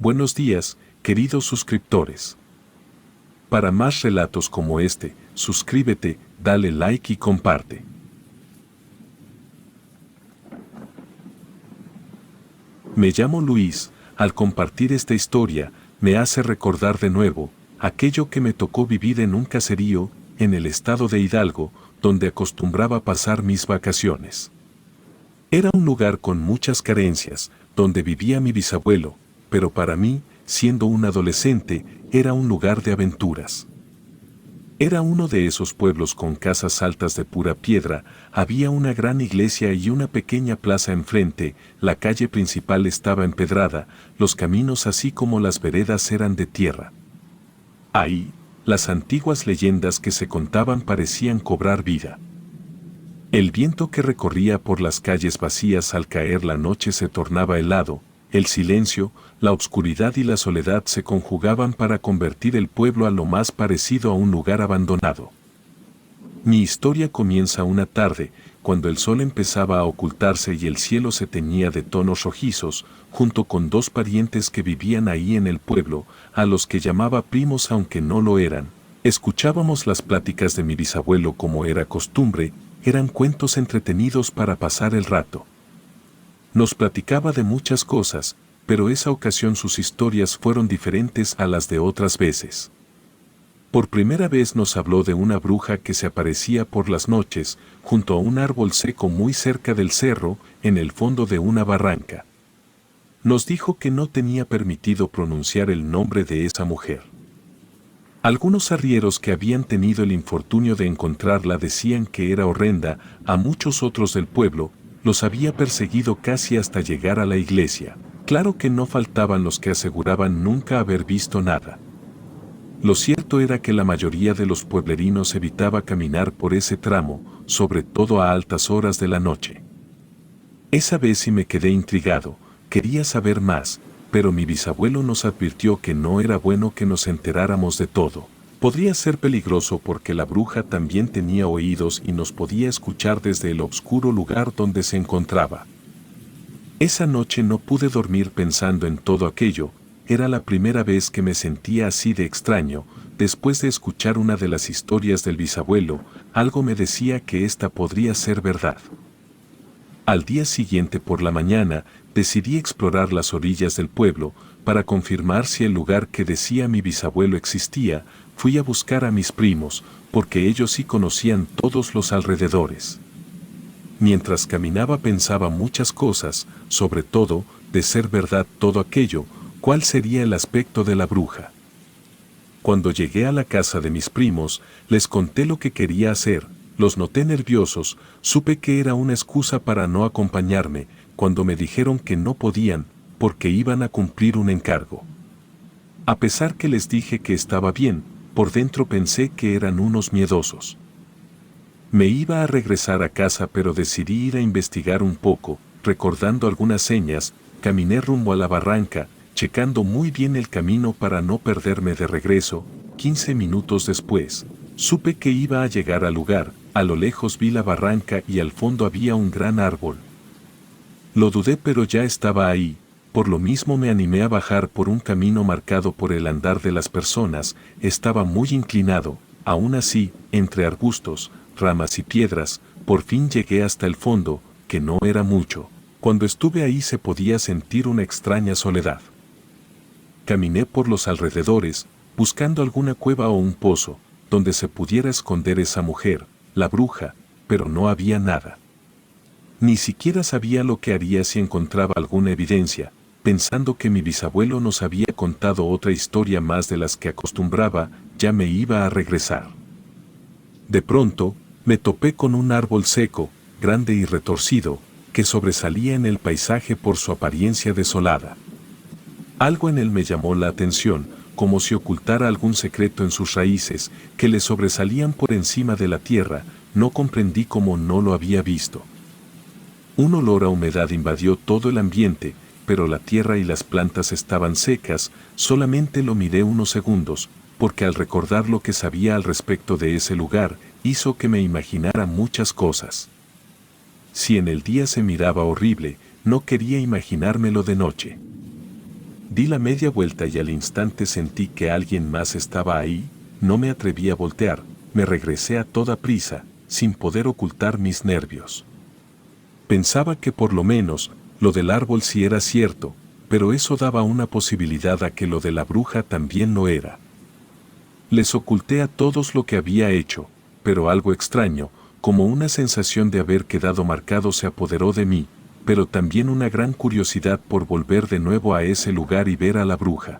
Buenos días, queridos suscriptores. Para más relatos como este, suscríbete, dale like y comparte. Me llamo Luis. Al compartir esta historia, me hace recordar de nuevo aquello que me tocó vivir en un caserío, en el estado de Hidalgo, donde acostumbraba pasar mis vacaciones. Era un lugar con muchas carencias, donde vivía mi bisabuelo, pero para mí, siendo un adolescente, era un lugar de aventuras. Era uno de esos pueblos con casas altas de pura piedra, había una gran iglesia y una pequeña plaza enfrente, la calle principal estaba empedrada, los caminos así como las veredas eran de tierra. Ahí, las antiguas leyendas que se contaban parecían cobrar vida. El viento que recorría por las calles vacías al caer la noche se tornaba helado, el silencio, la oscuridad y la soledad se conjugaban para convertir el pueblo a lo más parecido a un lugar abandonado. Mi historia comienza una tarde, cuando el sol empezaba a ocultarse y el cielo se teñía de tonos rojizos, junto con dos parientes que vivían ahí en el pueblo, a los que llamaba primos aunque no lo eran. Escuchábamos las pláticas de mi bisabuelo como era costumbre, eran cuentos entretenidos para pasar el rato. Nos platicaba de muchas cosas, pero esa ocasión sus historias fueron diferentes a las de otras veces. Por primera vez nos habló de una bruja que se aparecía por las noches, junto a un árbol seco muy cerca del cerro, en el fondo de una barranca. Nos dijo que no tenía permitido pronunciar el nombre de esa mujer. Algunos arrieros que habían tenido el infortunio de encontrarla decían que era horrenda, a muchos otros del pueblo, los había perseguido casi hasta llegar a la iglesia. Claro que no faltaban los que aseguraban nunca haber visto nada. Lo cierto era que la mayoría de los pueblerinos evitaba caminar por ese tramo, sobre todo a altas horas de la noche. Esa vez sí me quedé intrigado, quería saber más, pero mi bisabuelo nos advirtió que no era bueno que nos enteráramos de todo. Podría ser peligroso porque la bruja también tenía oídos y nos podía escuchar desde el oscuro lugar donde se encontraba. Esa noche no pude dormir pensando en todo aquello, era la primera vez que me sentía así de extraño, después de escuchar una de las historias del bisabuelo, algo me decía que esta podría ser verdad. Al día siguiente por la mañana, decidí explorar las orillas del pueblo, para confirmar si el lugar que decía mi bisabuelo existía. Fui a buscar a mis primos, porque ellos sí conocían todos los alrededores. Mientras caminaba pensaba muchas cosas, sobre todo, de ser verdad todo aquello, ¿cuál sería el aspecto de la bruja? Cuando llegué a la casa de mis primos, les conté lo que quería hacer, los noté nerviosos, supe que era una excusa para no acompañarme, cuando me dijeron que no podían, porque iban a cumplir un encargo. A pesar que les dije que estaba bien, por dentro pensé que eran unos miedosos. Me iba a regresar a casa pero decidí ir a investigar un poco, recordando algunas señas, caminé rumbo a la barranca, checando muy bien el camino para no perderme de regreso. 15 minutos después, supe que iba a llegar al lugar, a lo lejos vi la barranca y al fondo había un gran árbol. Lo dudé pero ya estaba ahí, por lo mismo me animé a bajar por un camino marcado por el andar de las personas, estaba muy inclinado, aún así, entre arbustos, ramas y piedras, por fin llegué hasta el fondo, que no era mucho. Cuando estuve ahí se podía sentir una extraña soledad. Caminé por los alrededores, buscando alguna cueva o un pozo, donde se pudiera esconder esa mujer, la bruja, pero no había nada. Ni siquiera sabía lo que haría si encontraba alguna evidencia, pensando que mi bisabuelo nos había contado otra historia más de las que acostumbraba, ya me iba a regresar. De pronto, me topé con un árbol seco, grande y retorcido, que sobresalía en el paisaje por su apariencia desolada. Algo en él me llamó la atención, como si ocultara algún secreto en sus raíces, que le sobresalían por encima de la tierra, no comprendí cómo no lo había visto. Un olor a humedad invadió todo el ambiente, pero la tierra y las plantas estaban secas, solamente lo miré unos segundos, porque al recordar lo que sabía al respecto de ese lugar, hizo que me imaginara muchas cosas. Si en el día se miraba horrible, no quería imaginármelo de noche. Di la media vuelta y al instante sentí que alguien más estaba ahí. No me atreví a voltear, me regresé a toda prisa, sin poder ocultar mis nervios. Pensaba que por lo menos, lo del árbol sí era cierto, pero eso daba una posibilidad a que lo de la bruja también lo era. Les oculté a todos lo que había hecho, pero algo extraño, como una sensación de haber quedado marcado se apoderó de mí, pero también una gran curiosidad por volver de nuevo a ese lugar y ver a la bruja.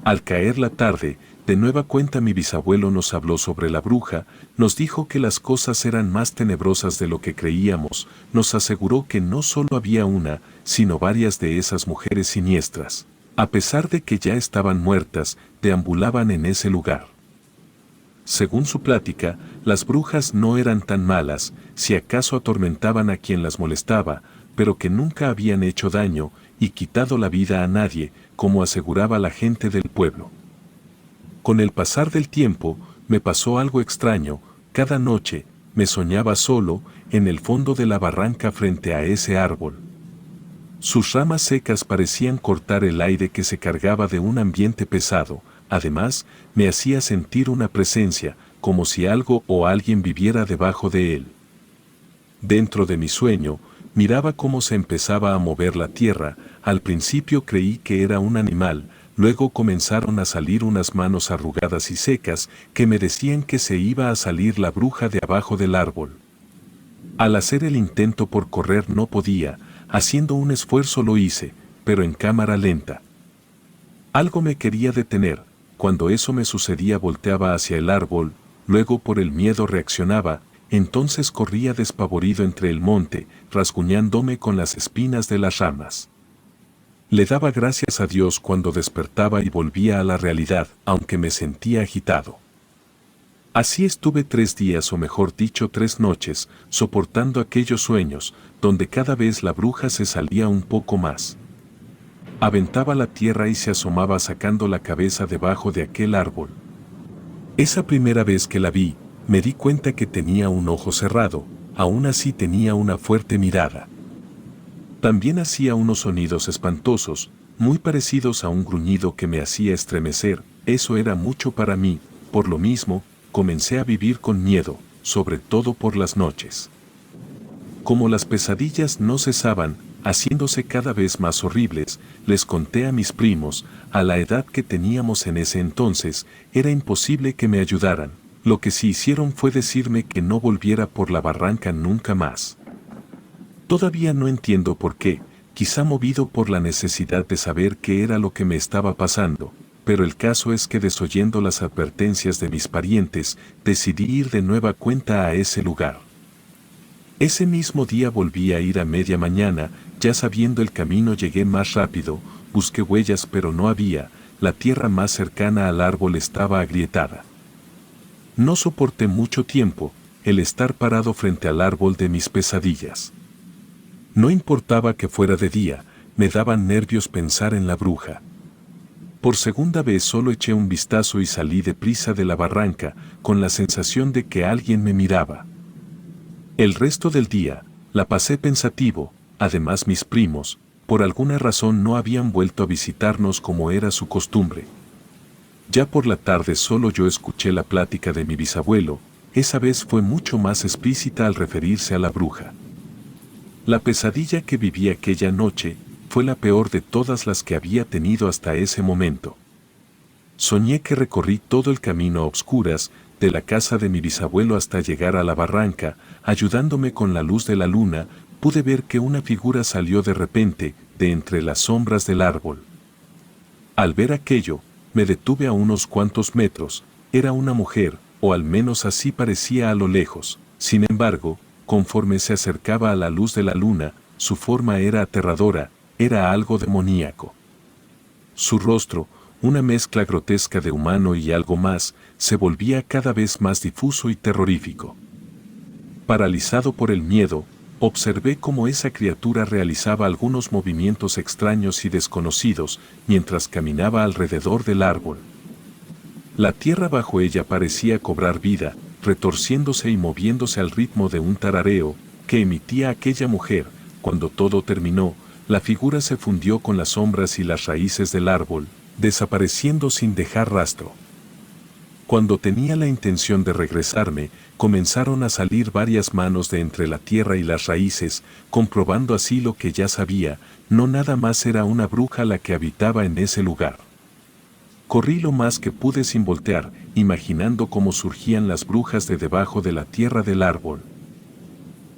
Al caer la tarde, de nueva cuenta mi bisabuelo nos habló sobre la bruja, nos dijo que las cosas eran más tenebrosas de lo que creíamos, nos aseguró que no solo había una, sino varias de esas mujeres siniestras. A pesar de que ya estaban muertas, deambulaban en ese lugar. Según su plática, las brujas no eran tan malas, si acaso atormentaban a quien las molestaba, pero que nunca habían hecho daño y quitado la vida a nadie, como aseguraba la gente del pueblo. Con el pasar del tiempo, me pasó algo extraño. Cada noche, me soñaba solo, en el fondo de la barranca frente a ese árbol. Sus ramas secas parecían cortar el aire que se cargaba de un ambiente pesado. Además, me hacía sentir una presencia, como si algo o alguien viviera debajo de él. Dentro de mi sueño, miraba cómo se empezaba a mover la tierra. Al principio creí que era un animal, luego comenzaron a salir unas manos arrugadas y secas que me decían que se iba a salir la bruja de abajo del árbol. Al hacer el intento por correr no podía, haciendo un esfuerzo lo hice, pero en cámara lenta. Algo me quería detener. Cuando eso me sucedía volteaba hacia el árbol, luego por el miedo reaccionaba, entonces corría despavorido entre el monte, rasguñándome con las espinas de las ramas. Le daba gracias a Dios cuando despertaba y volvía a la realidad, aunque me sentía agitado. Así estuve 3 días o mejor dicho 3 noches, soportando aquellos sueños, donde cada vez la bruja se salía un poco más. Aventaba la tierra y se asomaba sacando la cabeza debajo de aquel árbol. Esa primera vez que la vi, me di cuenta que tenía un ojo cerrado, aún así tenía una fuerte mirada. También hacía unos sonidos espantosos, muy parecidos a un gruñido que me hacía estremecer. Eso era mucho para mí, por lo mismo, comencé a vivir con miedo, sobre todo por las noches. Como las pesadillas no cesaban, haciéndose cada vez más horribles, les conté a mis primos. A la edad que teníamos en ese entonces, era imposible que me ayudaran. Lo que sí hicieron fue decirme que no volviera por la barranca nunca más. Todavía no entiendo por qué, quizá movido por la necesidad de saber qué era lo que me estaba pasando, pero el caso es que desoyendo las advertencias de mis parientes, decidí ir de nueva cuenta a ese lugar. Ese mismo día volví a ir a media mañana, ya sabiendo el camino llegué más rápido, busqué huellas pero no había, la tierra más cercana al árbol estaba agrietada. No soporté mucho tiempo, el estar parado frente al árbol de mis pesadillas. No importaba que fuera de día, me daban nervios pensar en la bruja. Por segunda vez solo eché un vistazo y salí deprisa de la barranca, con la sensación de que alguien me miraba. El resto del día, la pasé pensativo. Además mis primos, por alguna razón no habían vuelto a visitarnos como era su costumbre. Ya por la tarde solo yo escuché la plática de mi bisabuelo. Esa vez fue mucho más explícita al referirse a la bruja. La pesadilla que viví aquella noche fue la peor de todas las que había tenido hasta ese momento. Soñé que recorrí todo el camino a obscuras, de la casa de mi bisabuelo hasta llegar a la barranca. Ayudándome con la luz de la luna, pude ver que una figura salió de repente, de entre las sombras del árbol. Al ver aquello, me detuve a unos cuantos metros. Era una mujer, o al menos así parecía a lo lejos. Sin embargo, conforme se acercaba a la luz de la luna, su forma era aterradora, era algo demoníaco. Su rostro, una mezcla grotesca de humano y algo más, se volvía cada vez más difuso y terrorífico. Paralizado por el miedo, observé cómo esa criatura realizaba algunos movimientos extraños y desconocidos mientras caminaba alrededor del árbol. La tierra bajo ella parecía cobrar vida, retorciéndose y moviéndose al ritmo de un tarareo que emitía aquella mujer. Cuando todo terminó, la figura se fundió con las sombras y las raíces del árbol, desapareciendo sin dejar rastro. Cuando tenía la intención de regresarme, comenzaron a salir varias manos de entre la tierra y las raíces, comprobando así lo que ya sabía, no nada más era una bruja la que habitaba en ese lugar. Corrí lo más que pude sin voltear, imaginando cómo surgían las brujas de debajo de la tierra del árbol.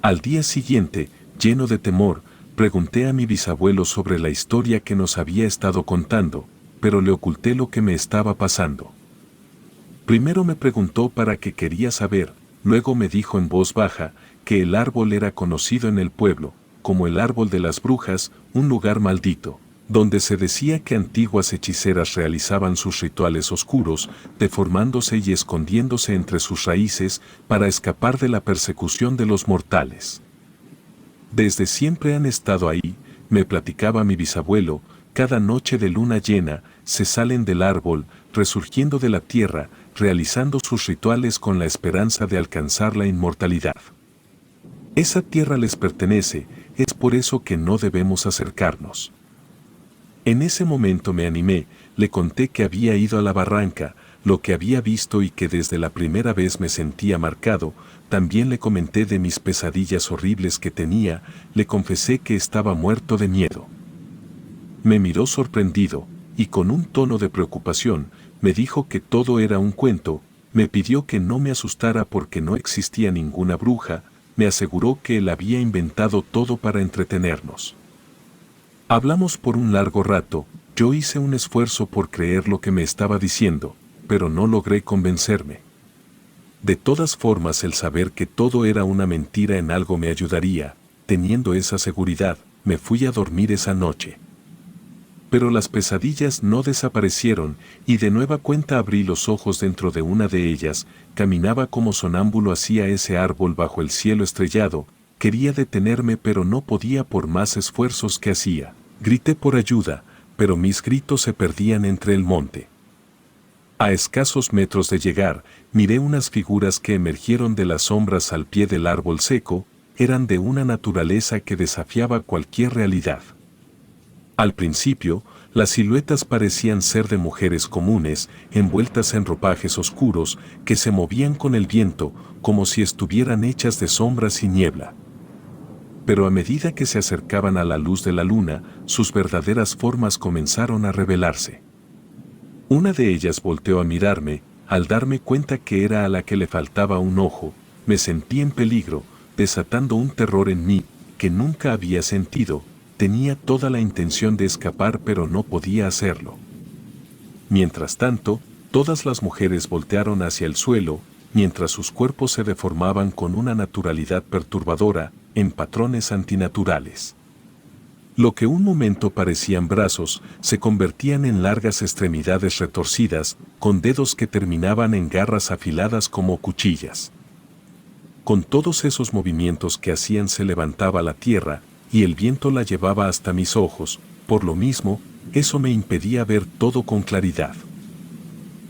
Al día siguiente, lleno de temor, pregunté a mi bisabuelo sobre la historia que nos había estado contando, pero le oculté lo que me estaba pasando. Primero me preguntó para qué quería saber, luego me dijo en voz baja que el árbol era conocido en el pueblo como el árbol de las brujas, un lugar maldito, donde se decía que antiguas hechiceras realizaban sus rituales oscuros, deformándose y escondiéndose entre sus raíces para escapar de la persecución de los mortales. Desde siempre han estado ahí, me platicaba mi bisabuelo, cada noche de luna llena, se salen del árbol, resurgiendo de la tierra, realizando sus rituales con la esperanza de alcanzar la inmortalidad. Esa tierra les pertenece, es por eso que no debemos acercarnos. En ese momento me animé, le conté que había ido a la barranca, lo que había visto y que desde la primera vez me sentía marcado, también le comenté de mis pesadillas horribles que tenía, le confesé que estaba muerto de miedo. Me miró sorprendido, y con un tono de preocupación, me dijo que todo era un cuento, me pidió que no me asustara porque no existía ninguna bruja, me aseguró que él había inventado todo para entretenernos. Hablamos por un largo rato, yo hice un esfuerzo por creer lo que me estaba diciendo, pero no logré convencerme. De todas formas, el saber que todo era una mentira en algo me ayudaría, teniendo esa seguridad, me fui a dormir esa noche. Pero las pesadillas no desaparecieron, y de nueva cuenta abrí los ojos dentro de una de ellas, caminaba como sonámbulo hacia ese árbol bajo el cielo estrellado, quería detenerme pero no podía por más esfuerzos que hacía. Grité por ayuda, pero mis gritos se perdían entre el monte. A escasos metros de llegar, miré unas figuras que emergieron de las sombras al pie del árbol seco, eran de una naturaleza que desafiaba cualquier realidad. Al principio, las siluetas parecían ser de mujeres comunes, envueltas en ropajes oscuros, que se movían con el viento, como si estuvieran hechas de sombras y niebla. Pero a medida que se acercaban a la luz de la luna, sus verdaderas formas comenzaron a revelarse. Una de ellas volteó a mirarme, al darme cuenta que era a la que le faltaba un ojo, me sentí en peligro, desatando un terror en mí, que nunca había sentido. Tenía toda la intención de escapar pero no podía hacerlo. Mientras tanto, todas las mujeres voltearon hacia el suelo, mientras sus cuerpos se deformaban con una naturalidad perturbadora, en patrones antinaturales. Lo que un momento parecían brazos, se convertían en largas extremidades retorcidas, con dedos que terminaban en garras afiladas como cuchillas. Con todos esos movimientos que hacían se levantaba la tierra, y el viento la llevaba hasta mis ojos, por lo mismo, eso me impedía ver todo con claridad.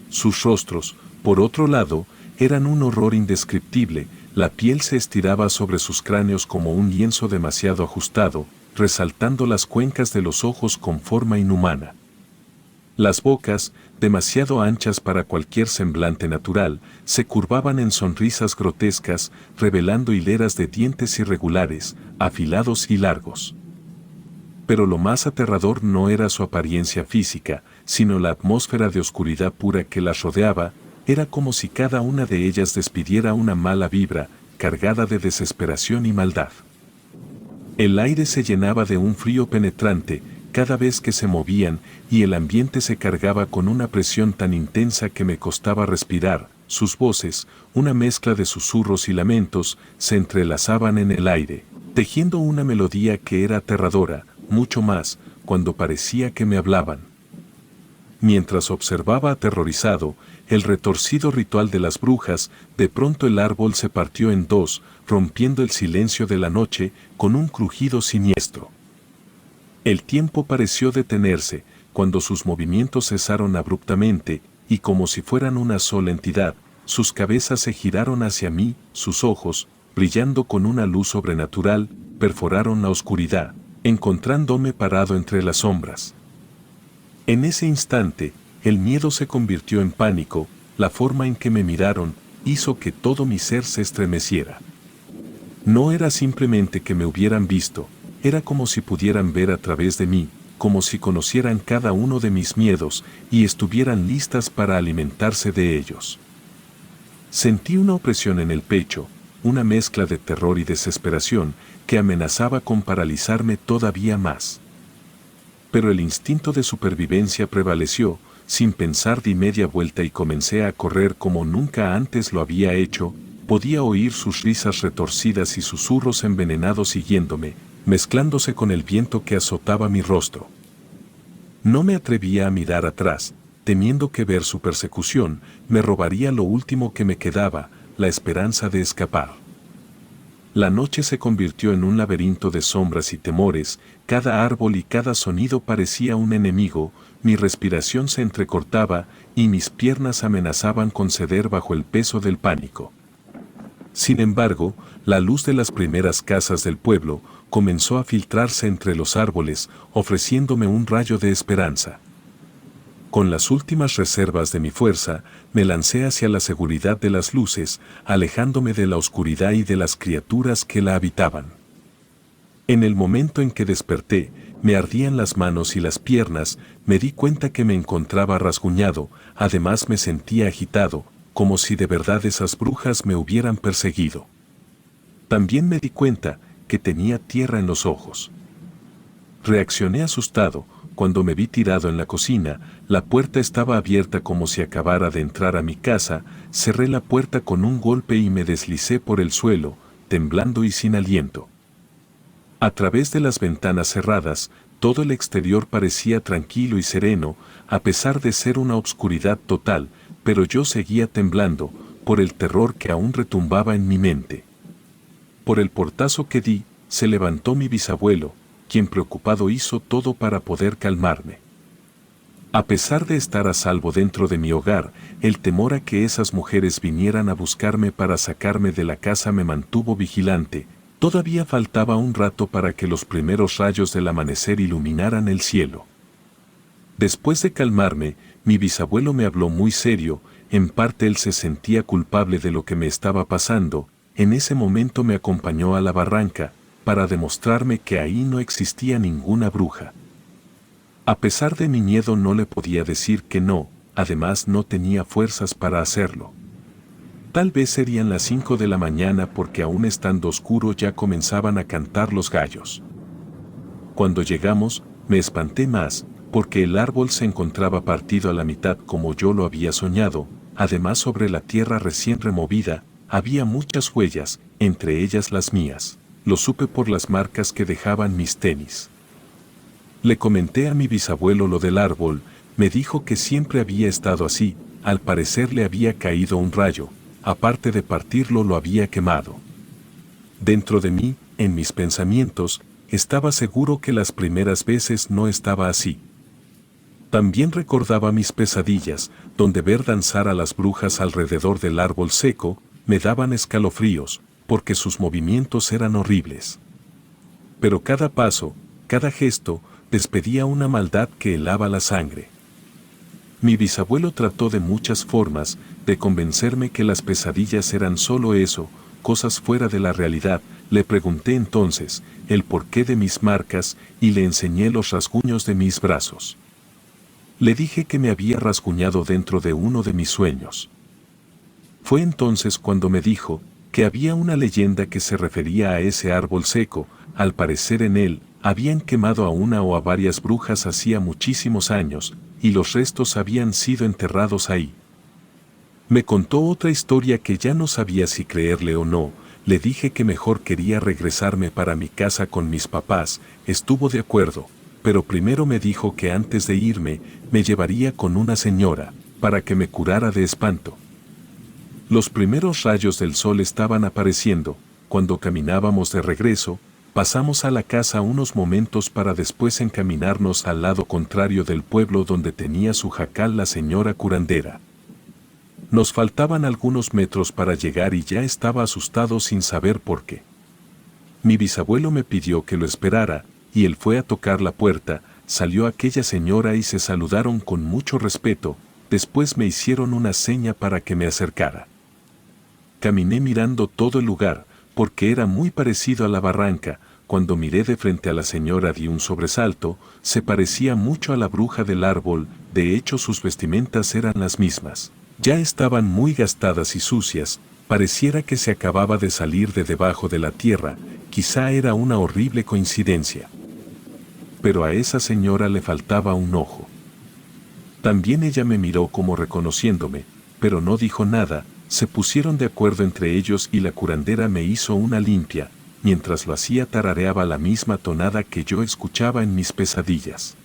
Sus rostros, por otro lado, eran un horror indescriptible, la piel se estiraba sobre sus cráneos como un lienzo demasiado ajustado, resaltando las cuencas de los ojos con forma inhumana. Las bocas, demasiado anchas para cualquier semblante natural, se curvaban en sonrisas grotescas, revelando hileras de dientes irregulares, afilados y largos. Pero lo más aterrador no era su apariencia física, sino la atmósfera de oscuridad pura que las rodeaba, era como si cada una de ellas despidiera una mala vibra, cargada de desesperación y maldad. El aire se llenaba de un frío penetrante, cada vez que se movían, y el ambiente se cargaba con una presión tan intensa que me costaba respirar. Sus voces, una mezcla de susurros y lamentos, se entrelazaban en el aire, tejiendo una melodía que era aterradora, mucho más, cuando parecía que me hablaban. Mientras observaba aterrorizado el retorcido ritual de las brujas, de pronto el árbol se partió en dos, rompiendo el silencio de la noche con un crujido siniestro. El tiempo pareció detenerse, cuando sus movimientos cesaron abruptamente, y como si fueran una sola entidad, sus cabezas se giraron hacia mí, sus ojos, brillando con una luz sobrenatural, perforaron la oscuridad, encontrándome parado entre las sombras. En ese instante, el miedo se convirtió en pánico, la forma en que me miraron hizo que todo mi ser se estremeciera. No era simplemente que me hubieran visto, era como si pudieran ver a través de mí, como si conocieran cada uno de mis miedos y estuvieran listas para alimentarse de ellos. Sentí una opresión en el pecho, una mezcla de terror y desesperación que amenazaba con paralizarme todavía más. Pero el instinto de supervivencia prevaleció, sin pensar di media vuelta y comencé a correr como nunca antes lo había hecho. Podía oír sus risas retorcidas y susurros envenenados siguiéndome, mezclándose con el viento que azotaba mi rostro. No me atrevía a mirar atrás, temiendo que ver su persecución me robaría lo último que me quedaba, la esperanza de escapar. La noche se convirtió en un laberinto de sombras y temores, cada árbol y cada sonido parecía un enemigo, mi respiración se entrecortaba y mis piernas amenazaban con ceder bajo el peso del pánico. Sin embargo, la luz de las primeras casas del pueblo comenzó a filtrarse entre los árboles, ofreciéndome un rayo de esperanza. Con las últimas reservas de mi fuerza, me lancé hacia la seguridad de las luces, alejándome de la oscuridad y de las criaturas que la habitaban. En el momento en que desperté, me ardían las manos y las piernas, me di cuenta que me encontraba rasguñado, además me sentía agitado, como si de verdad esas brujas me hubieran perseguido. También me di cuenta que tenía tierra en los ojos. Reaccioné asustado. Cuando me vi tirado en la cocina, la puerta estaba abierta como si acabara de entrar a mi casa, cerré la puerta con un golpe y me deslicé por el suelo, temblando y sin aliento. A través de las ventanas cerradas, todo el exterior parecía tranquilo y sereno, a pesar de ser una obscuridad total, pero yo seguía temblando, por el terror que aún retumbaba en mi mente. Por el portazo que di, se levantó mi bisabuelo, quien preocupado hizo todo para poder calmarme. A pesar de estar a salvo dentro de mi hogar, el temor a que esas mujeres vinieran a buscarme para sacarme de la casa me mantuvo vigilante. Todavía faltaba un rato para que los primeros rayos del amanecer iluminaran el cielo. Después de calmarme, mi bisabuelo me habló muy serio, en parte él se sentía culpable de lo que me estaba pasando. En ese momento me acompañó a la barranca, para demostrarme que ahí no existía ninguna bruja. A pesar de mi miedo no le podía decir que no, además no tenía fuerzas para hacerlo. Tal vez serían las 5 de la mañana porque aún estando oscuro ya comenzaban a cantar los gallos. Cuando llegamos, me espanté más, porque el árbol se encontraba partido a la mitad como yo lo había soñado, además sobre la tierra recién removida, había muchas huellas, entre ellas las mías. Lo supe por las marcas que dejaban mis tenis. Le comenté a mi bisabuelo lo del árbol, me dijo que siempre había estado así, al parecer le había caído un rayo, aparte de partirlo lo había quemado. Dentro de mí, en mis pensamientos, estaba seguro que las primeras veces no estaba así. También recordaba mis pesadillas, donde ver danzar a las brujas alrededor del árbol seco, me daban escalofríos, porque sus movimientos eran horribles. Pero cada paso, cada gesto, despedía una maldad que helaba la sangre. Mi bisabuelo trató de muchas formas de convencerme que las pesadillas eran solo eso, cosas fuera de la realidad. Le pregunté entonces el porqué de mis marcas y le enseñé los rasguños de mis brazos. Le dije que me había rasguñado dentro de uno de mis sueños. Fue entonces cuando me dijo que había una leyenda que se refería a ese árbol seco. Al parecer en él habían quemado a una o a varias brujas hacía muchísimos años, y los restos habían sido enterrados ahí. Me contó otra historia que ya no sabía si creerle o no. Le dije que mejor quería regresarme para mi casa con mis papás. Estuvo de acuerdo, pero primero me dijo que antes de irme me llevaría con una señora, para que me curara de espanto. Los primeros rayos del sol estaban apareciendo. Cuando caminábamos de regreso, pasamos a la casa unos momentos para después encaminarnos al lado contrario del pueblo donde tenía su jacal la señora curandera. Nos faltaban algunos metros para llegar y ya estaba asustado sin saber por qué. Mi bisabuelo me pidió que lo esperara, y él fue a tocar la puerta. Salió aquella señora y se saludaron con mucho respeto, después me hicieron una seña para que me acercara. Caminé mirando todo el lugar, porque era muy parecido a la barranca. Cuando miré de frente a la señora di un sobresalto, se parecía mucho a la bruja del árbol, de hecho sus vestimentas eran las mismas. Ya estaban muy gastadas y sucias, pareciera que se acababa de salir de debajo de la tierra, quizá era una horrible coincidencia. Pero a esa señora le faltaba un ojo. También ella me miró como reconociéndome, pero no dijo nada. Se pusieron de acuerdo entre ellos y la curandera me hizo una limpia, mientras lo hacía tarareaba la misma tonada que yo escuchaba en mis pesadillas.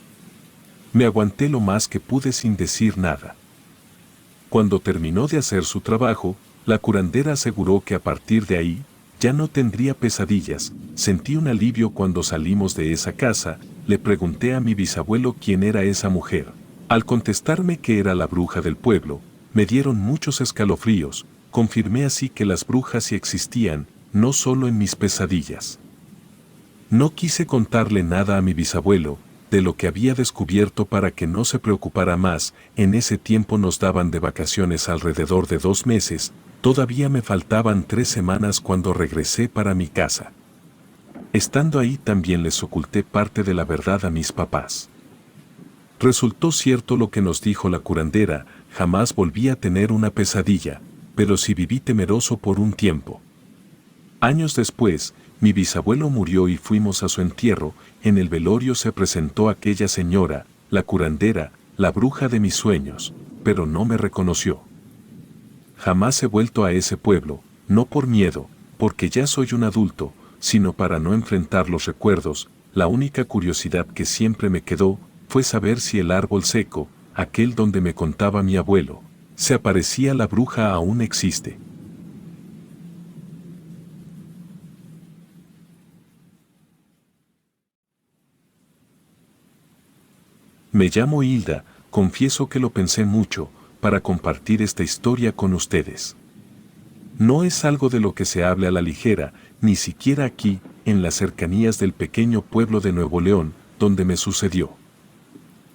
Me aguanté lo más que pude sin decir nada. Cuando terminó de hacer su trabajo, la curandera aseguró que a partir de ahí, ya no tendría pesadillas. Sentí un alivio cuando salimos de esa casa. Le pregunté a mi bisabuelo quién era esa mujer. Al contestarme que era la bruja del pueblo, me dieron muchos escalofríos. Confirmé así que las brujas sí existían, no solo en mis pesadillas. No quise contarle nada a mi bisabuelo de lo que había descubierto para que no se preocupara más. En ese tiempo nos daban de vacaciones alrededor de 2 meses, todavía me faltaban 3 semanas cuando regresé para mi casa. Estando ahí también les oculté parte de la verdad a mis papás. Resultó cierto lo que nos dijo la curandera, jamás volví a tener una pesadilla, pero sí viví temeroso por un tiempo. Años después, mi bisabuelo murió y fuimos a su entierro. En el velorio se presentó aquella señora, la curandera, la bruja de mis sueños, pero no me reconoció. Jamás he vuelto a ese pueblo, no por miedo, porque ya soy un adulto, sino para no enfrentar los recuerdos. La única curiosidad que siempre me quedó fue saber si el árbol seco, aquel donde me contaba mi abuelo, se aparecía la bruja aún existe. Me llamo Hilda, confieso que lo pensé mucho para compartir esta historia con ustedes. No es algo de lo que se hable a la ligera, ni siquiera aquí, en las cercanías del pequeño pueblo de Nuevo León, donde me sucedió.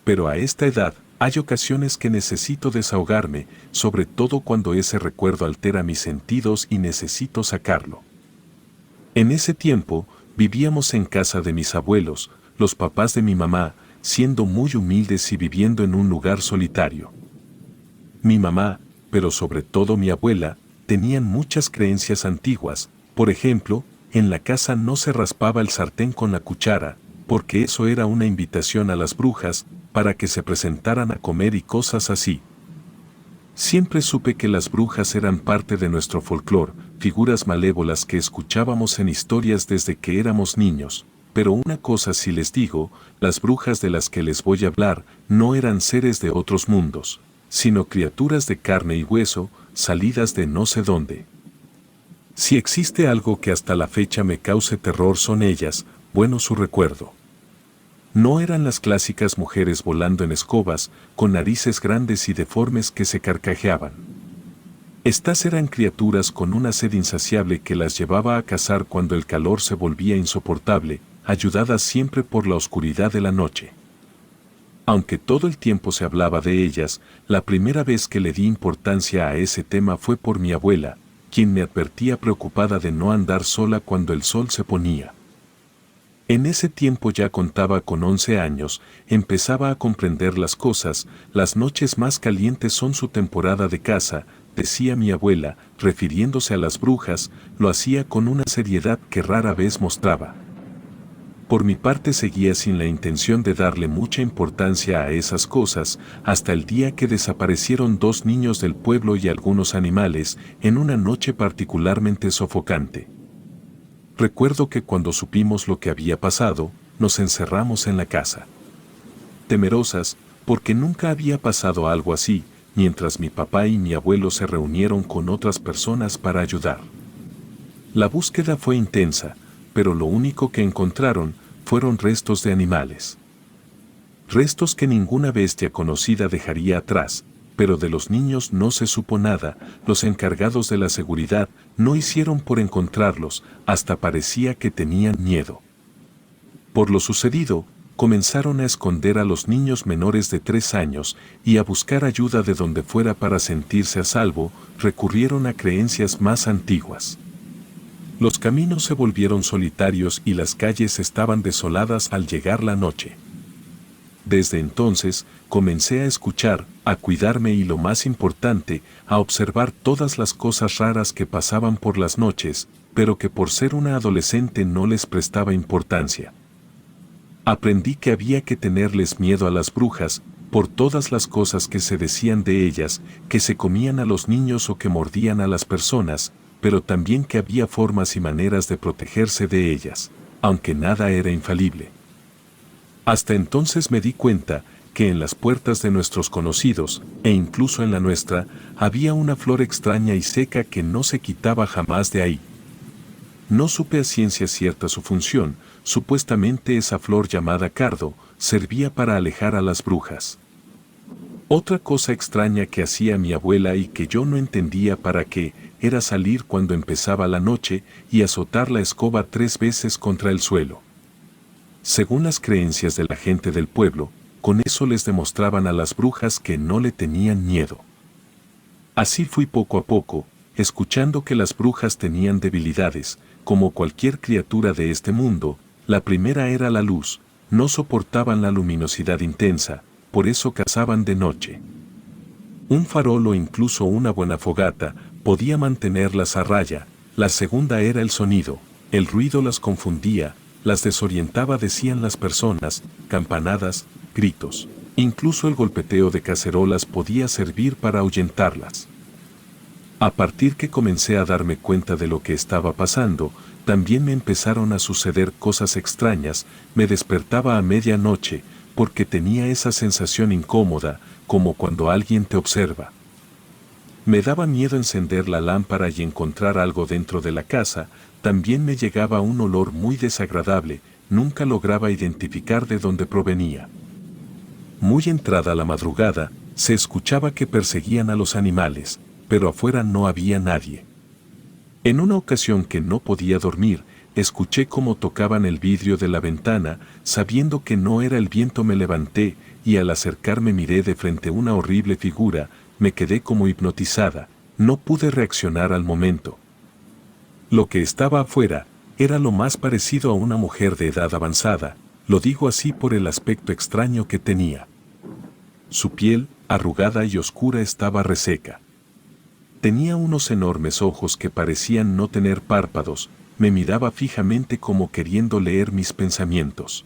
Pero a esta edad, hay ocasiones que necesito desahogarme, sobre todo cuando ese recuerdo altera mis sentidos y necesito sacarlo. En ese tiempo, vivíamos en casa de mis abuelos, los papás de mi mamá, siendo muy humildes y viviendo en un lugar solitario. Mi mamá, pero sobre todo mi abuela, tenían muchas creencias antiguas. Por ejemplo, en la casa no se raspaba el sartén con la cuchara, porque eso era una invitación a las brujas, para que se presentaran a comer y cosas así. Siempre supe que las brujas eran parte de nuestro folclore, figuras malévolas que escuchábamos en historias desde que éramos niños. Pero una cosa sí les digo, las brujas de las que les voy a hablar no eran seres de otros mundos, sino criaturas de carne y hueso, salidas de no sé dónde. Si existe algo que hasta la fecha me cause terror son ellas, bueno su recuerdo. No eran las clásicas mujeres volando en escobas, con narices grandes y deformes que se carcajeaban. Estas eran criaturas con una sed insaciable que las llevaba a cazar cuando el calor se volvía insoportable, ayudadas siempre por la oscuridad de la noche. Aunque todo el tiempo se hablaba de ellas, la primera vez que le di importancia a ese tema fue por mi abuela, quien me advertía preocupada de no andar sola cuando el sol se ponía. En ese tiempo ya contaba con 11 años, empezaba a comprender las cosas. Las noches más calientes son su temporada de caza, decía mi abuela, refiriéndose a las brujas, lo hacía con una seriedad que rara vez mostraba. Por mi parte seguía sin la intención de darle mucha importancia a esas cosas, hasta el día que desaparecieron 2 niños del pueblo y algunos animales, en una noche particularmente sofocante. Recuerdo que cuando supimos lo que había pasado, nos encerramos en la casa. Temerosas, porque nunca había pasado algo así, mientras mi papá y mi abuelo se reunieron con otras personas para ayudar. La búsqueda fue intensa, pero lo único que encontraron fueron restos de animales. Restos que ninguna bestia conocida dejaría atrás, pero de los niños no se supo nada. Los encargados de la seguridad no hicieron por encontrarlos, hasta parecía que tenían miedo. Por lo sucedido, comenzaron a esconder a los niños menores de 3 años y a buscar ayuda de donde fuera para sentirse a salvo, recurrieron a creencias más antiguas. Los caminos se volvieron solitarios y las calles estaban desoladas al llegar la noche. Desde entonces, comencé a escuchar, a cuidarme y lo más importante, a observar todas las cosas raras que pasaban por las noches, pero que por ser una adolescente no les prestaba importancia. Aprendí que había que tenerles miedo a las brujas, por todas las cosas que se decían de ellas, que se comían a los niños o que mordían a las personas, pero también que había formas y maneras de protegerse de ellas, aunque nada era infalible. Hasta entonces me di cuenta que en las puertas de nuestros conocidos, e incluso en la nuestra, había una flor extraña y seca que no se quitaba jamás de ahí. No supe a ciencia cierta su función. Supuestamente esa flor llamada cardo servía para alejar a las brujas. Otra cosa extraña que hacía mi abuela y que yo no entendía para qué, era salir cuando empezaba la noche y azotar la escoba 3 veces contra el suelo. Según las creencias de la gente del pueblo, con eso les demostraban a las brujas que no le tenían miedo. Así fui poco a poco, escuchando que las brujas tenían debilidades, como cualquier criatura de este mundo. La primera era la luz, no soportaban la luminosidad intensa, por eso cazaban de noche. Un farol o incluso una buena fogata podía mantenerlas a raya. La segunda era el sonido, el ruido las confundía, las desorientaba, decían las personas, campanadas, gritos, incluso el golpeteo de cacerolas podía servir para ahuyentarlas. A partir que comencé a darme cuenta de lo que estaba pasando, también me empezaron a suceder cosas extrañas. Me despertaba a medianoche, porque tenía esa sensación incómoda, como cuando alguien te observa. Me daba miedo encender la lámpara y encontrar algo dentro de la casa. También me llegaba un olor muy desagradable, nunca lograba identificar de dónde provenía. Muy entrada la madrugada, se escuchaba que perseguían a los animales, pero afuera no había nadie. En una ocasión que no podía dormir, escuché cómo tocaban el vidrio de la ventana. Sabiendo que no era el viento me levanté y al acercarme miré de frente una horrible figura. Me quedé como hipnotizada, no pude reaccionar al momento. Lo que estaba afuera era lo más parecido a una mujer de edad avanzada, lo digo así por el aspecto extraño que tenía. Su piel, arrugada y oscura, estaba reseca. Tenía unos enormes ojos que parecían no tener párpados. Me miraba fijamente como queriendo leer mis pensamientos.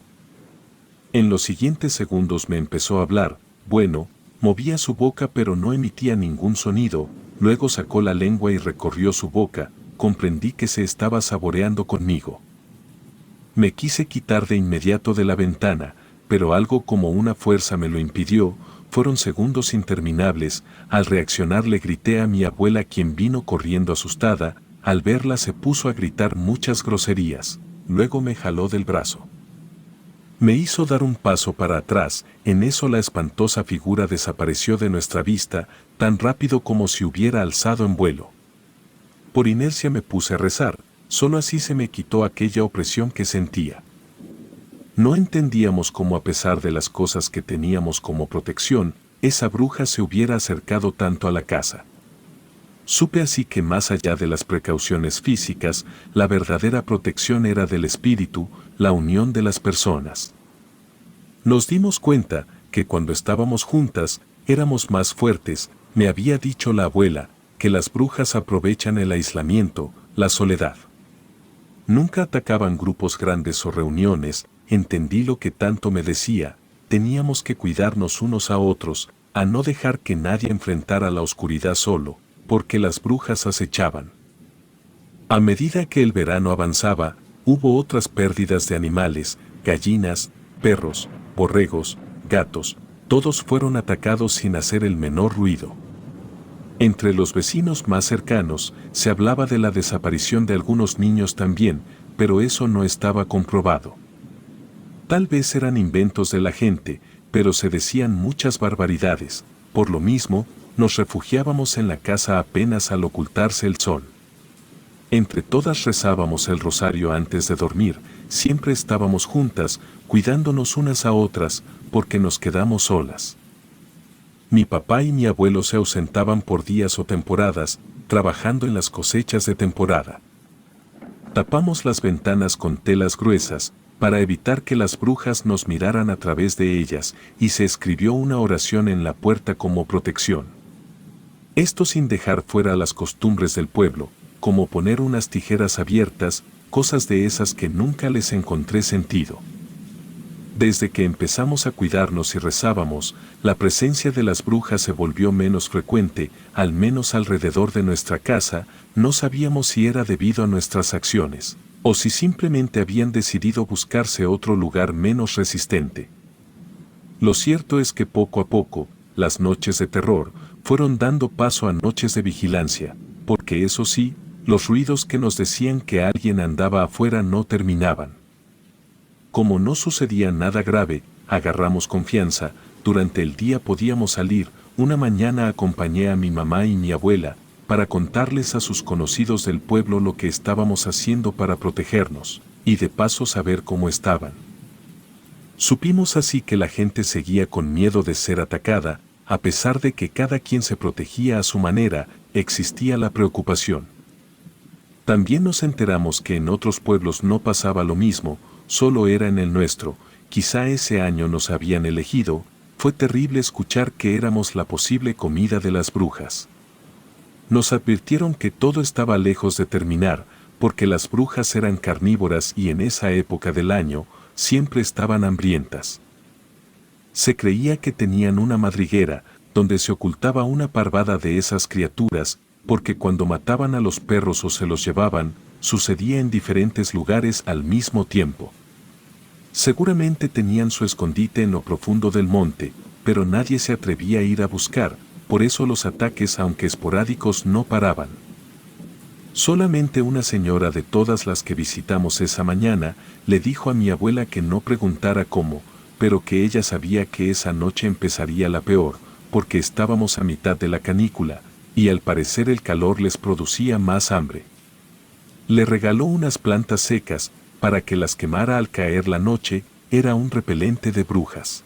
En los siguientes segundos me empezó a hablar. Bueno, movía su boca pero no emitía ningún sonido. Luego sacó la lengua y recorrió su boca. Comprendí que se estaba saboreando conmigo. Me quise quitar de inmediato de la ventana, pero algo como una fuerza me lo impidió. Fueron segundos interminables. Al reaccionar le grité a mi abuela, quien vino corriendo asustada. Al verla se puso a gritar muchas groserías. Luego me jaló del brazo. Me hizo dar un paso para atrás. En eso la espantosa figura desapareció de nuestra vista, tan rápido como si hubiera alzado en vuelo. Por inercia me puse a rezar. Solo así se me quitó aquella opresión que sentía. No entendíamos cómo, a pesar de las cosas que teníamos como protección, esa bruja se hubiera acercado tanto a la casa. Supe así que más allá de las precauciones físicas, la verdadera protección era del espíritu, la unión de las personas. Nos dimos cuenta que cuando estábamos juntas, éramos más fuertes. Me había dicho la abuela, que las brujas aprovechan el aislamiento, la soledad. Nunca atacaban grupos grandes o reuniones. Entendí lo que tanto me decía. Teníamos que cuidarnos unos a otros, a no dejar que nadie enfrentara la oscuridad solo, porque las brujas acechaban. A medida que el verano avanzaba, hubo otras pérdidas de animales, gallinas, perros, borregos, gatos, todos fueron atacados sin hacer el menor ruido. Entre los vecinos más cercanos, se hablaba de la desaparición de algunos niños también, pero eso no estaba comprobado. Tal vez eran inventos de la gente, pero se decían muchas barbaridades. Por lo mismo, nos refugiábamos en la casa apenas al ocultarse el sol. Entre todas rezábamos el rosario antes de dormir. siempre estábamos juntas, cuidándonos unas a otras, porque nos quedamos solas. Mi papá y mi abuelo se ausentaban por días o temporadas, trabajando en las cosechas de temporada. Tapamos las ventanas con telas gruesas, para evitar que las brujas nos miraran a través de ellas, y se escribió una oración en la puerta como protección. Esto sin dejar fuera las costumbres del pueblo, como poner unas tijeras abiertas, cosas de esas que nunca les encontré sentido. Desde que empezamos a cuidarnos y rezábamos, la presencia de las brujas se volvió menos frecuente, al menos alrededor de nuestra casa. No sabíamos si era debido a nuestras acciones, o si simplemente habían decidido buscarse otro lugar menos resistente. Lo cierto es que poco a poco, las noches de terror fueron dando paso a noches de vigilancia, porque eso sí, los ruidos que nos decían que alguien andaba afuera no terminaban. Como no sucedía nada grave, agarramos confianza. Durante el día podíamos salir. Una mañana acompañé a mi mamá y mi abuela, para contarles a sus conocidos del pueblo lo que estábamos haciendo para protegernos, y de paso saber cómo estaban. Supimos así que la gente seguía con miedo de ser atacada, a pesar de que cada quien se protegía a su manera, existía la preocupación. También nos enteramos que en otros pueblos no pasaba lo mismo, solo era en el nuestro. Quizá ese año nos habían elegido. Fue terrible escuchar que éramos la posible comida de las brujas. Nos advirtieron que todo estaba lejos de terminar, porque las brujas eran carnívoras y en esa época del año siempre estaban hambrientas. Se creía que tenían una madriguera, donde se ocultaba una parvada de esas criaturas, porque cuando mataban a los perros o se los llevaban, sucedía en diferentes lugares al mismo tiempo. Seguramente tenían su escondite en lo profundo del monte, pero nadie se atrevía a ir a buscar, por eso los ataques, aunque esporádicos, no paraban. Solamente una señora de todas las que visitamos esa mañana le dijo a mi abuela que no preguntara cómo, pero que ella sabía que esa noche empezaría la peor, porque estábamos a mitad de la canícula, y al parecer el calor les producía más hambre. Le regaló unas plantas secas, para que las quemara al caer la noche. Era un repelente de brujas.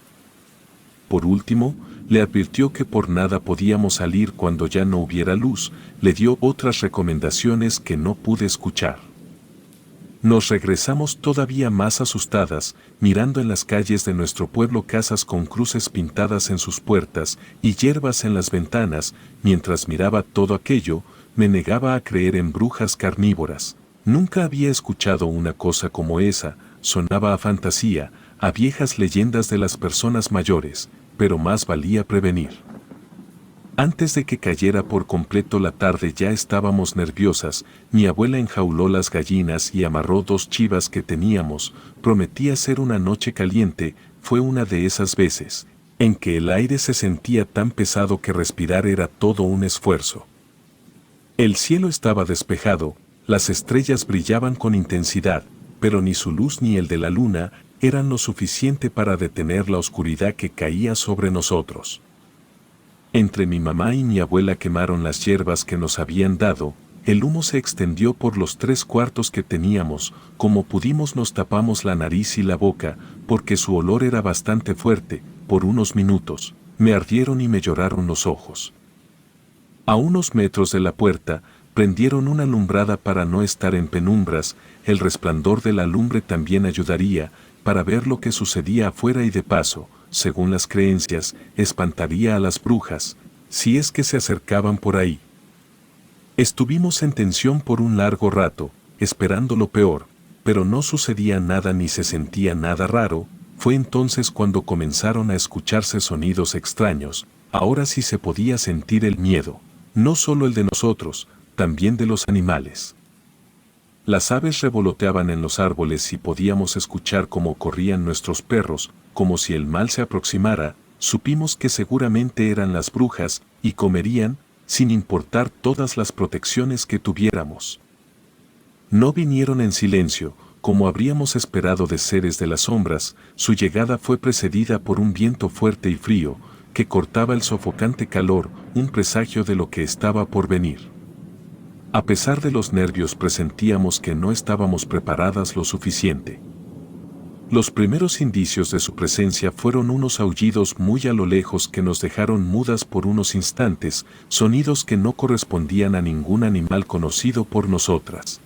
Por último, le advirtió que por nada podíamos salir cuando ya no hubiera luz. Le dio otras recomendaciones que no pude escuchar. Nos regresamos todavía más asustadas, mirando en las calles de nuestro pueblo casas con cruces pintadas en sus puertas y hierbas en las ventanas. Mientras miraba todo aquello, me negaba a creer en brujas carnívoras. Nunca había escuchado una cosa como esa. Sonaba a fantasía, a viejas leyendas de las personas mayores, pero más valía prevenir. Antes de que cayera por completo la tarde ya estábamos nerviosas. Mi abuela enjauló las gallinas y amarró 2 chivas que teníamos. Prometía ser una noche caliente. Fue una de esas veces en que el aire se sentía tan pesado que respirar era todo un esfuerzo. El cielo estaba despejado, las estrellas brillaban con intensidad, pero ni su luz ni el de la luna eran lo suficiente para detener la oscuridad que caía sobre nosotros. Entre mi mamá y mi abuela quemaron las hierbas que nos habían dado. El humo se extendió por los 3 cuartos que teníamos. Como pudimos nos tapamos la nariz y la boca, porque su olor era bastante fuerte. Por unos minutos, me ardieron y me lloraron los ojos. A unos metros de la puerta, prendieron una alumbrada para no estar en penumbras. El resplandor de la lumbre también ayudaría, para ver lo que sucedía afuera y de paso, según las creencias, espantaría a las brujas, si es que se acercaban por ahí. Estuvimos en tensión por un largo rato, esperando lo peor, pero no sucedía nada ni se sentía nada raro. Fue entonces cuando comenzaron a escucharse sonidos extraños. Ahora sí se podía sentir el miedo, no solo el de nosotros, también de los animales. Las aves revoloteaban en los árboles y podíamos escuchar cómo corrían nuestros perros, como si el mal se aproximara. Supimos que seguramente eran las brujas, y comerían, sin importar todas las protecciones que tuviéramos. No vinieron en silencio, como habríamos esperado de seres de las sombras. Su llegada fue precedida por un viento fuerte y frío, que cortaba el sofocante calor, un presagio de lo que estaba por venir. A pesar de los nervios presentíamos que no estábamos preparadas lo suficiente. Los primeros indicios de su presencia fueron unos aullidos muy a lo lejos que nos dejaron mudas por unos instantes, sonidos que no correspondían a ningún animal conocido por nosotras.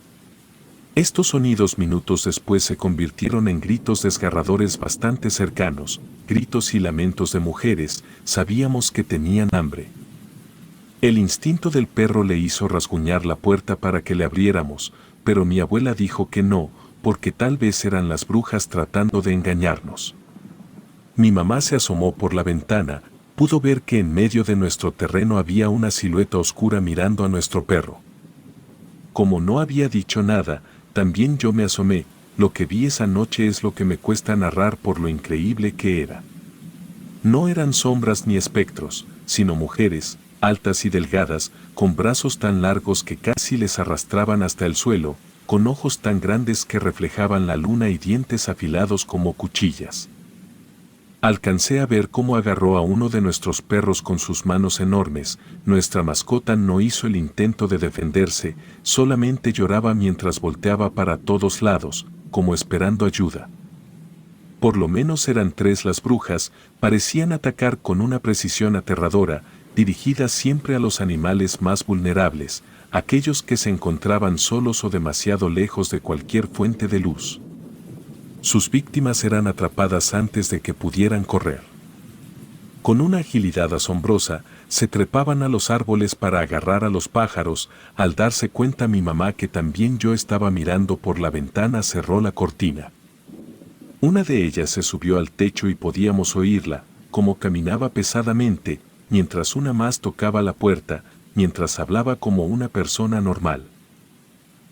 Estos sonidos minutos después se convirtieron en gritos desgarradores bastante cercanos, gritos y lamentos de mujeres. Sabíamos que tenían hambre. El instinto del perro le hizo rasguñar la puerta para que le abriéramos, pero mi abuela dijo que no, porque tal vez eran las brujas tratando de engañarnos. Mi mamá se asomó por la ventana, pudo ver que en medio de nuestro terreno había una silueta oscura mirando a nuestro perro. Como no había dicho nada, también yo me asomé. Lo que vi esa noche es lo que me cuesta narrar por lo increíble que era. No eran sombras ni espectros, sino mujeres, altas y delgadas, con brazos tan largos que casi les arrastraban hasta el suelo, con ojos tan grandes que reflejaban la luna y dientes afilados como cuchillas. Alcancé a ver cómo agarró a uno de nuestros perros con sus manos enormes. Nuestra mascota no hizo el intento de defenderse, solamente lloraba mientras volteaba para todos lados, como esperando ayuda. Por lo menos eran 3 las brujas, parecían atacar con una precisión aterradora, dirigidas siempre a los animales más vulnerables, aquellos que se encontraban solos o demasiado lejos de cualquier fuente de luz. Sus víctimas eran atrapadas antes de que pudieran correr. Con una agilidad asombrosa, se trepaban a los árboles para agarrar a los pájaros. Al darse cuenta mi mamá que también yo estaba mirando por la ventana, cerró la cortina. Una de ellas se subió al techo y podíamos oírla, como caminaba pesadamente, mientras una más tocaba la puerta, mientras hablaba como una persona normal.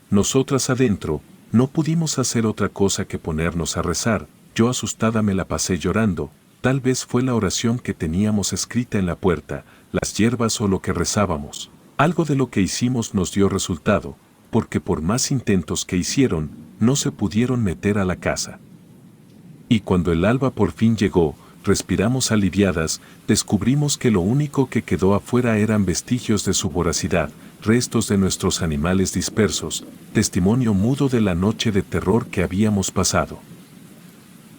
Nosotras adentro, no pudimos hacer otra cosa que ponernos a rezar. Yo asustada me la pasé llorando. Tal vez fue la oración que teníamos escrita en la puerta, las hierbas o lo que rezábamos. Algo de lo que hicimos nos dio resultado, porque por más intentos que hicieron, no se pudieron meter a la casa. Y cuando el alba por fin llegó, respiramos aliviadas, descubrimos que lo único que quedó afuera eran vestigios de su voracidad, restos de nuestros animales dispersos, testimonio mudo de la noche de terror que habíamos pasado.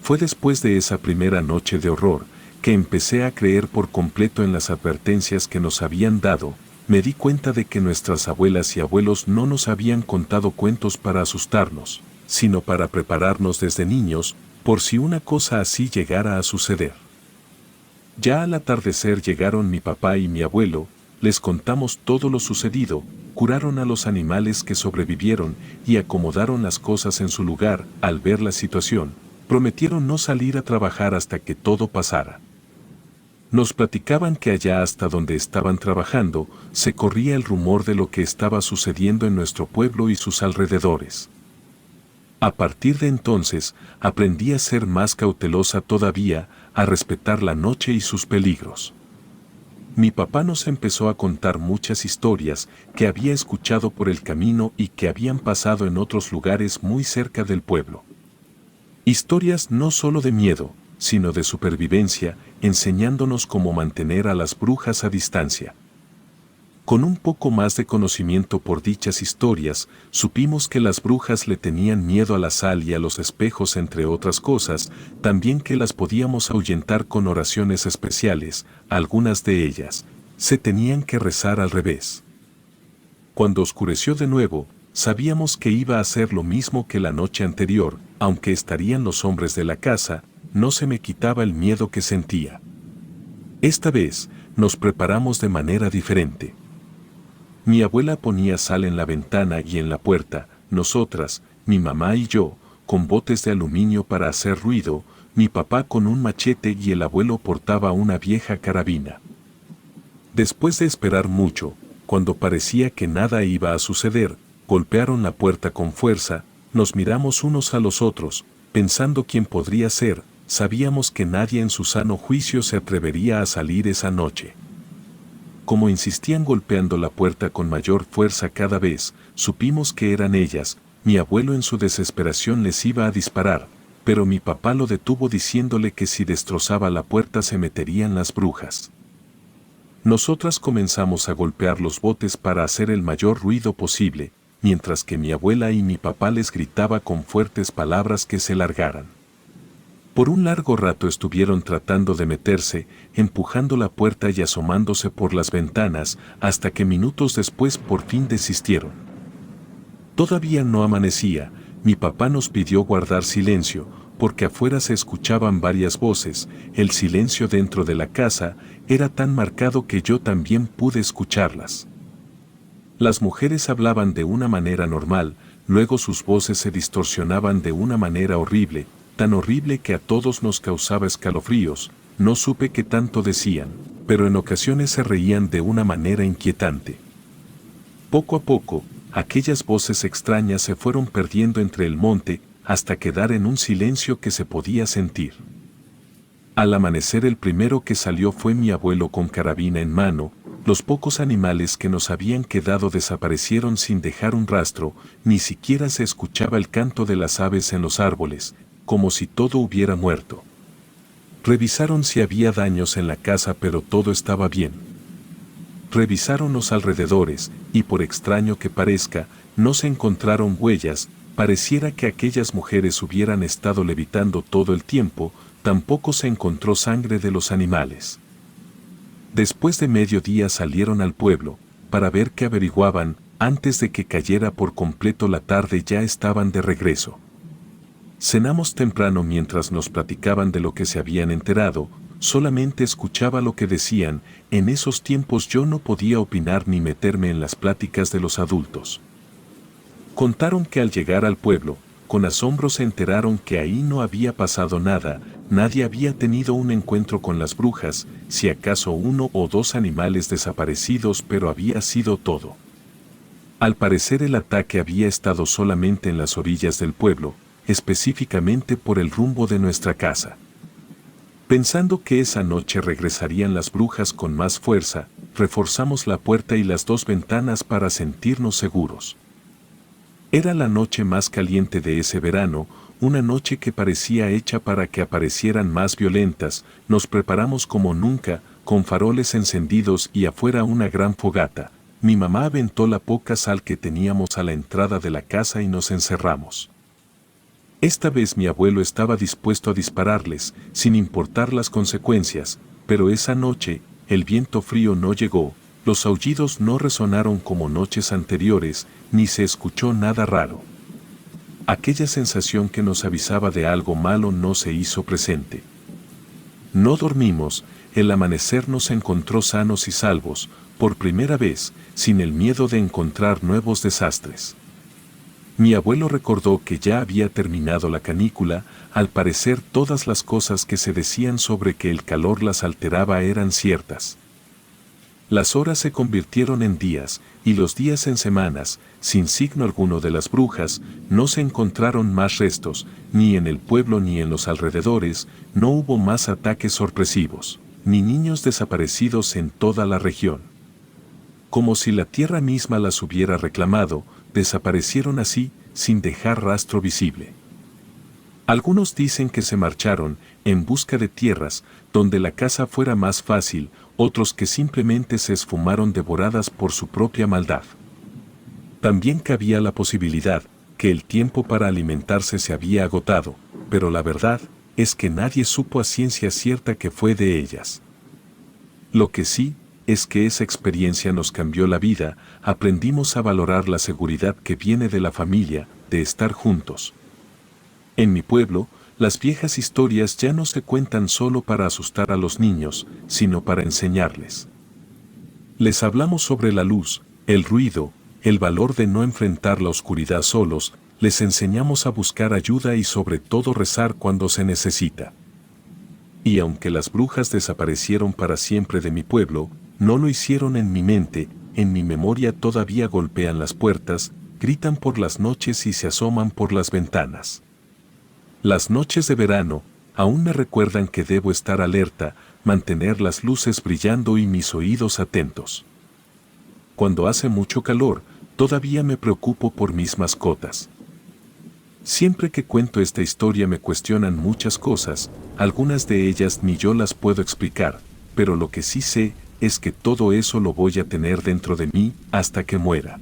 Fue después de esa primera noche de horror, que empecé a creer por completo en las advertencias que nos habían dado. Me di cuenta de que nuestras abuelas y abuelos no nos habían contado cuentos para asustarnos, sino para prepararnos desde niños, por si una cosa así llegara a suceder. Ya al atardecer llegaron mi papá y mi abuelo, les contamos todo lo sucedido, curaron a los animales que sobrevivieron y acomodaron las cosas en su lugar. Al ver la situación, prometieron no salir a trabajar hasta que todo pasara. Nos platicaban que allá hasta donde estaban trabajando, se corría el rumor de lo que estaba sucediendo en nuestro pueblo y sus alrededores. A partir de entonces, aprendí a ser más cautelosa todavía, a respetar la noche y sus peligros. Mi papá nos empezó a contar muchas historias que había escuchado por el camino y que habían pasado en otros lugares muy cerca del pueblo. Historias no solo de miedo, sino de supervivencia, enseñándonos cómo mantener a las brujas a distancia. Con un poco más de conocimiento por dichas historias, supimos que las brujas le tenían miedo a la sal y a los espejos, entre otras cosas, también que las podíamos ahuyentar con oraciones especiales. Algunas de ellas se tenían que rezar al revés. Cuando oscureció de nuevo, sabíamos que iba a ser lo mismo que la noche anterior. Aunque estarían los hombres de la casa, no se me quitaba el miedo que sentía. Esta vez, nos preparamos de manera diferente. Mi abuela ponía sal en la ventana y en la puerta, nosotras, mi mamá y yo, con botes de aluminio para hacer ruido, mi papá con un machete y el abuelo portaba una vieja carabina. Después de esperar mucho, cuando parecía que nada iba a suceder, golpearon la puerta con fuerza. Nos miramos unos a los otros, pensando quién podría ser. Sabíamos que nadie en su sano juicio se atrevería a salir esa noche. Como insistían golpeando la puerta con mayor fuerza cada vez, supimos que eran ellas. Mi abuelo en su desesperación les iba a disparar, pero mi papá lo detuvo diciéndole que si destrozaba la puerta se meterían las brujas. Nosotras comenzamos a golpear los botes para hacer el mayor ruido posible, mientras que mi abuela y mi papá les gritaba con fuertes palabras que se largaran. Por un largo rato estuvieron tratando de meterse, empujando la puerta y asomándose por las ventanas, hasta que minutos después por fin desistieron. Todavía no amanecía, mi papá nos pidió guardar silencio, porque afuera se escuchaban varias voces, el silencio dentro de la casa era tan marcado que yo también pude escucharlas. Las mujeres hablaban de una manera normal, luego sus voces se distorsionaban de una manera horrible, tan horrible que a todos nos causaba escalofríos, no supe qué tanto decían, pero en ocasiones se reían de una manera inquietante. Poco a poco, aquellas voces extrañas se fueron perdiendo entre el monte, hasta quedar en un silencio que se podía sentir. Al amanecer el primero que salió fue mi abuelo con carabina en mano, los pocos animales que nos habían quedado desaparecieron sin dejar un rastro, ni siquiera se escuchaba el canto de las aves en los árboles, como si todo hubiera muerto. Revisaron si había daños en la casa, pero todo estaba bien. Revisaron los alrededores, y por extraño que parezca, no se encontraron huellas, pareciera que aquellas mujeres hubieran estado levitando todo el tiempo, tampoco se encontró sangre de los animales. Después de mediodía salieron al pueblo, para ver qué averiguaban, antes de que cayera por completo la tarde ya estaban de regreso. Cenamos temprano mientras nos platicaban de lo que se habían enterado, solamente escuchaba lo que decían, en esos tiempos yo no podía opinar ni meterme en las pláticas de los adultos. Contaron que al llegar al pueblo, con asombro se enteraron que ahí no había pasado nada, nadie había tenido un encuentro con las brujas, si acaso 1 o 2 animales desaparecidos, pero había sido todo. Al parecer el ataque había estado solamente en las orillas del pueblo, específicamente por el rumbo de nuestra casa. Pensando que esa noche regresarían las brujas con más fuerza, reforzamos la puerta y las 2 ventanas para sentirnos seguros. Era la noche más caliente de ese verano, una noche que parecía hecha para que aparecieran más violentas, nos preparamos como nunca, con faroles encendidos y afuera una gran fogata. Mi mamá aventó la poca sal que teníamos a la entrada de la casa y nos encerramos. Esta vez mi abuelo estaba dispuesto a dispararles, sin importar las consecuencias, pero esa noche, el viento frío no llegó, los aullidos no resonaron como noches anteriores, ni se escuchó nada raro. Aquella sensación que nos avisaba de algo malo no se hizo presente. No dormimos, el amanecer nos encontró sanos y salvos, por primera vez, sin el miedo de encontrar nuevos desastres. Mi abuelo recordó que ya había terminado la canícula, al parecer todas las cosas que se decían sobre que el calor las alteraba eran ciertas. Las horas se convirtieron en días, y los días en semanas, sin signo alguno de las brujas, no se encontraron más restos, ni en el pueblo ni en los alrededores, no hubo más ataques sorpresivos, ni niños desaparecidos en toda la región. Como si la tierra misma las hubiera reclamado, desaparecieron así, sin dejar rastro visible. Algunos dicen que se marcharon, en busca de tierras, donde la caza fuera más fácil, otros que simplemente se esfumaron devoradas por su propia maldad. También cabía la posibilidad, que el tiempo para alimentarse se había agotado, pero la verdad, es que nadie supo a ciencia cierta que fue de ellas. Lo que sí, es que esa experiencia nos cambió la vida, aprendimos a valorar la seguridad que viene de la familia, de estar juntos. En mi pueblo, las viejas historias ya no se cuentan solo para asustar a los niños, sino para enseñarles. Les hablamos sobre la luz, el ruido, el valor de no enfrentar la oscuridad solos, les enseñamos a buscar ayuda y sobre todo rezar cuando se necesita. Y aunque las brujas desaparecieron para siempre de mi pueblo, no lo hicieron en mi mente, en mi memoria todavía golpean las puertas, gritan por las noches y se asoman por las ventanas. Las noches de verano, aún me recuerdan que debo estar alerta, mantener las luces brillando y mis oídos atentos. Cuando hace mucho calor, todavía me preocupo por mis mascotas. Siempre que cuento esta historia me cuestionan muchas cosas, algunas de ellas ni yo las puedo explicar, pero lo que sí sé es que todo eso lo voy a tener dentro de mí hasta que muera.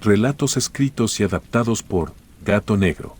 Relatos escritos y adaptados por Gato Negro.